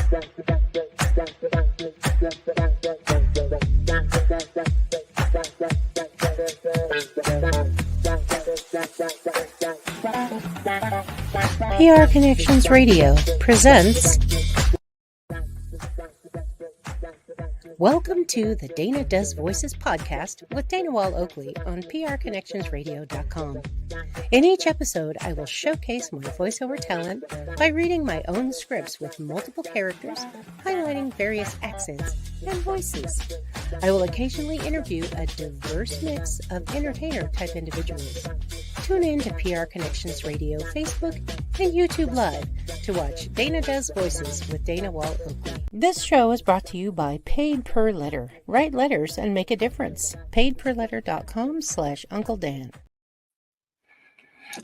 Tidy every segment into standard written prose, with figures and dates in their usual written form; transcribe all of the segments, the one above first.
PR Connections Radio presents. Welcome to the Dana Does Voices podcast with Dana Wall Oakley on prconnectionsradio.com. In each episode, I will showcase my voiceover talent by reading my own scripts with multiple characters, highlighting various accents and voices. I will occasionally interview a diverse mix of entertainer-type individuals. Tune in to PR Connections Radio, Facebook, and YouTube Live to watch Dana Does Voices with Dana Wall Oakley. This show is brought to you by Paid Per Letter. Write letters and make a difference. paidperletter.com/Uncle Dan.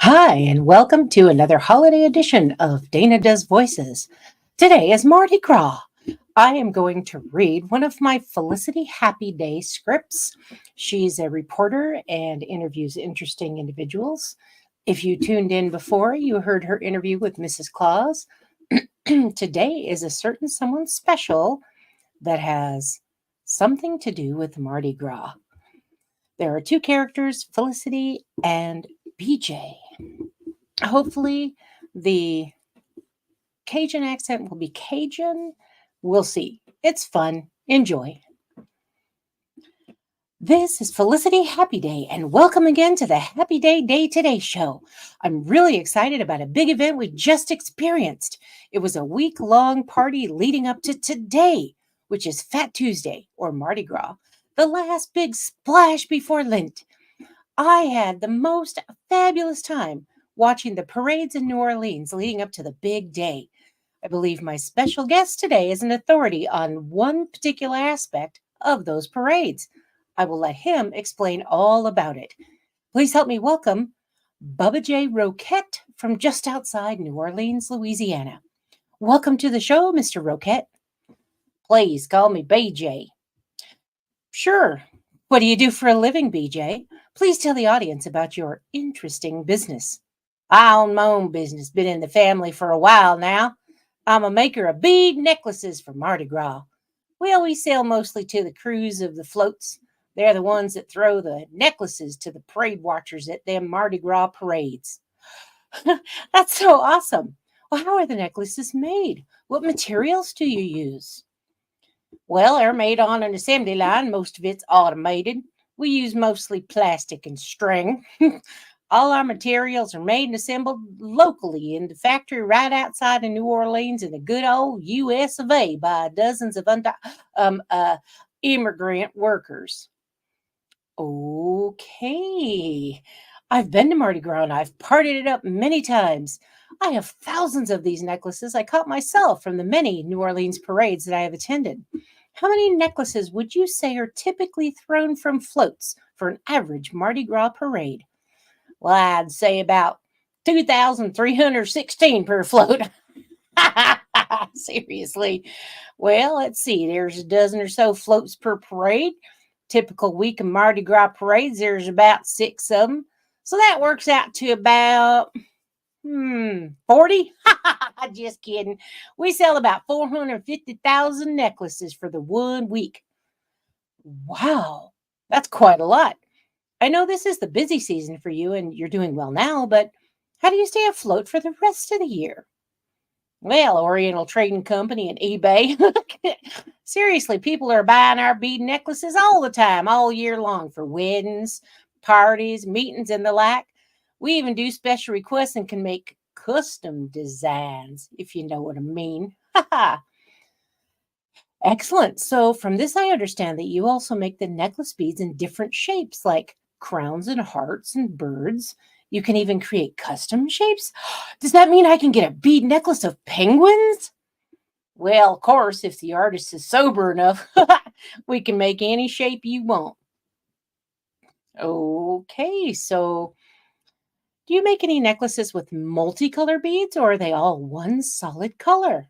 Hi, and welcome to another holiday edition of Dana Does Voices. Today is Mardi Gras. I am going to read one of my Felicity Happyday scripts. She's a reporter and interviews interesting individuals. If you tuned in before, you heard her interview with Mrs. Claus. Today is a certain someone special that has something to do with Mardi Gras. There are two characters, Felicity and BJ. Hopefully the Cajun accent will be Cajun. We'll see. It's fun. Enjoy. This is Felicity Happyday, and welcome again to the Happy Day Today show. I'm really excited about a big event we just experienced. It was a week-long party leading up to today, which is Fat Tuesday, or Mardi Gras, the last big splash before Lent. I had the most fabulous time watching the parades in New Orleans leading up to the big day. I believe my special guest today is an authority on one particular aspect of those parades. I will let him explain all about it. Please help me welcome BJ Rouquette from just outside New Orleans, Louisiana. Welcome to the show, Mr. Rouquette. Please call me BJ. Sure. What do you do for a living, BJ? Please tell the audience about your interesting business. I own my own business. Been in the family for a while now. I'm a maker of bead necklaces for Mardi Gras. We sell mostly to the crews of the floats. They're the ones that throw the necklaces to the parade watchers at them Mardi Gras parades. That's so awesome. Well, how are the necklaces made? What materials do you use? Well, they're made on an assembly line. Most of it's automated. We use mostly plastic and string. All our materials are made and assembled locally in the factory right outside of New Orleans in the good old U.S. of A. by dozens of immigrant workers. Okay. I've been to Mardi Gras and I've partied it up many times. I have thousands of these necklaces I caught myself from the many New Orleans parades that I have attended. How many necklaces would you say are typically thrown from floats for an average Mardi Gras parade? Well, I'd say about 2,316 per float. Seriously. Well, let's see. There's a dozen or so floats per parade. Typical week of Mardi Gras parades, there's about 6 of them. So that works out to about 40? Just kidding. We sell about 450,000 necklaces for the 1 week. Wow, that's quite a lot. I know this is the busy season for you and you're doing well now, but how do you stay afloat for the rest of the year? Well, Oriental Trading Company and eBay. Seriously, people are buying our bead necklaces all the time, all year long for weddings, parties, meetings, and the like. We even do special requests and can make custom designs, if you know what I mean. Excellent. So from this, I understand that you also make the necklace beads in different shapes, like crowns and hearts and birds. You can even create custom shapes. Does that mean I can get a bead necklace of penguins? Well, of course, if the artist is sober enough, we can make any shape you want. Okay, so do you make any necklaces with multicolor beads, or are they all one solid color?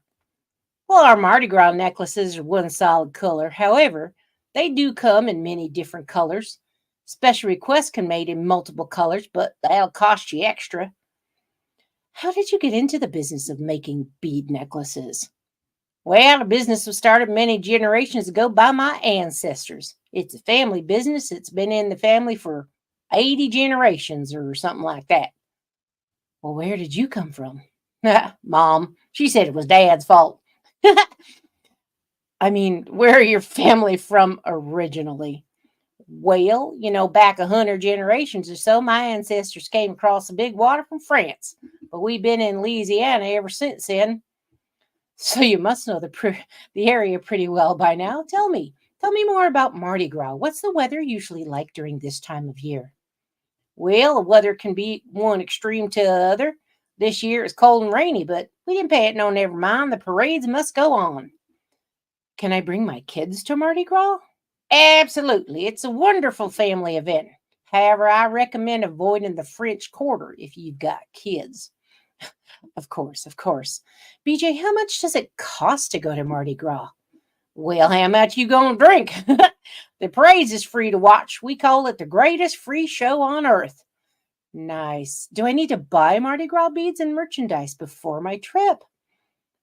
Well, our Mardi Gras necklaces are one solid color. However, they do come in many different colors. Special requests can be made in multiple colors, but that'll cost you extra. How did you get into the business of making bead necklaces? Well, the business was started many generations ago by my ancestors. It's a family business. It's been in the family for 80 generations or something like that. Well, where did you come from? Mom, she said it was Dad's fault. I mean, where are your family from originally? Well, back 100 generations or so, my ancestors came across the big water from France, but we've been in Louisiana ever since then. So you must know the area pretty well by now. Tell me more about Mardi Gras. What's the weather usually like during this time of year? Well, the weather can be one extreme to the other. This year it's cold and rainy, but we didn't pay it no never mind. The parades must go on. Can I bring my kids to Mardi Gras? Absolutely. It's a wonderful family event. However, I recommend avoiding the French Quarter if you've got kids. Of course. BJ, how much does it cost to go to Mardi Gras? Well, how much you gonna drink? The parade is free to watch. We call it the greatest free show on earth. Nice. Do I need to buy Mardi Gras beads and merchandise before my trip?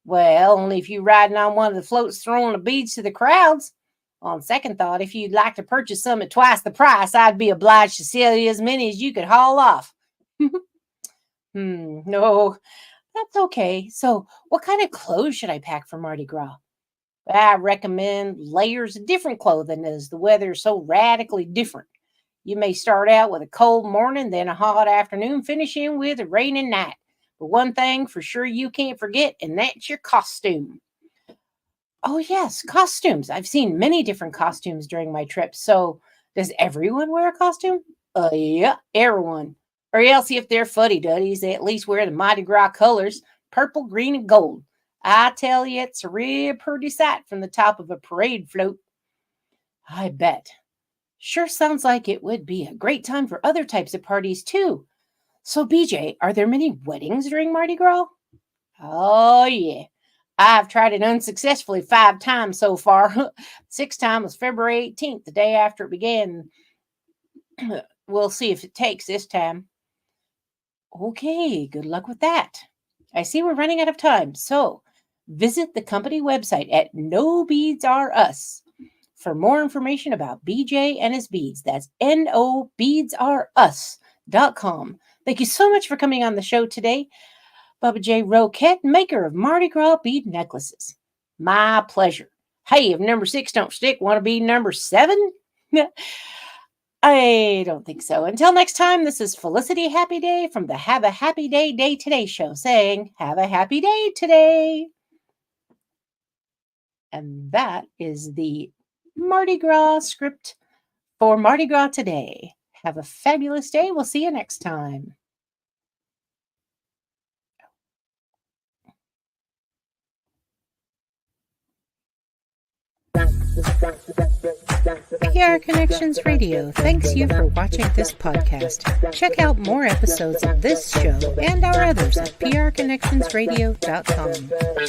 Well, only if you're riding on one of the floats throwing the beads to the crowds. On second thought, if you'd like to purchase some at twice the price, I'd be obliged to sell you as many as you could haul off. No, that's okay. So, what kind of clothes should I pack for Mardi Gras? I recommend layers of different clothing as the weather is so radically different. You may start out with a cold morning, then a hot afternoon, finishing with a rainy night. But one thing for sure you can't forget, and that's your costume. Oh, yes, costumes. I've seen many different costumes during my trip. So, does everyone wear a costume? Yeah, everyone. Or else, if they're fuddy-duddies, they at least wear the Mardi Gras colors, purple, green, and gold. I tell you, it's a real pretty sight from the top of a parade float. I bet. Sure sounds like it would be a great time for other types of parties, too. So, BJ, are there many weddings during Mardi Gras? Oh, yeah. I've tried it unsuccessfully 5 times so far. 6th time was February 18th, the day after it began. We'll see if it takes this time. Okay, good luck with that. I see we're running out of time, so visit the company website at No Beads Are Us for more information about BJ and his beads. That's nobeadsareus.com. Thank you so much for coming on the show today. BJ Rouquette, maker of Mardi Gras bead necklaces. My pleasure. Hey, if number 6 don't stick, want to be number 7? I don't think so. Until next time, this is Felicity Happyday from the Have a Happy Day Day Today show saying, have a happy day today. And that is the Mardi Gras script for Mardi Gras today. Have a fabulous day. We'll see you next time. PR Connections Radio thanks you for watching this podcast. Check out more episodes of this show and our others at prconnectionsradio.com.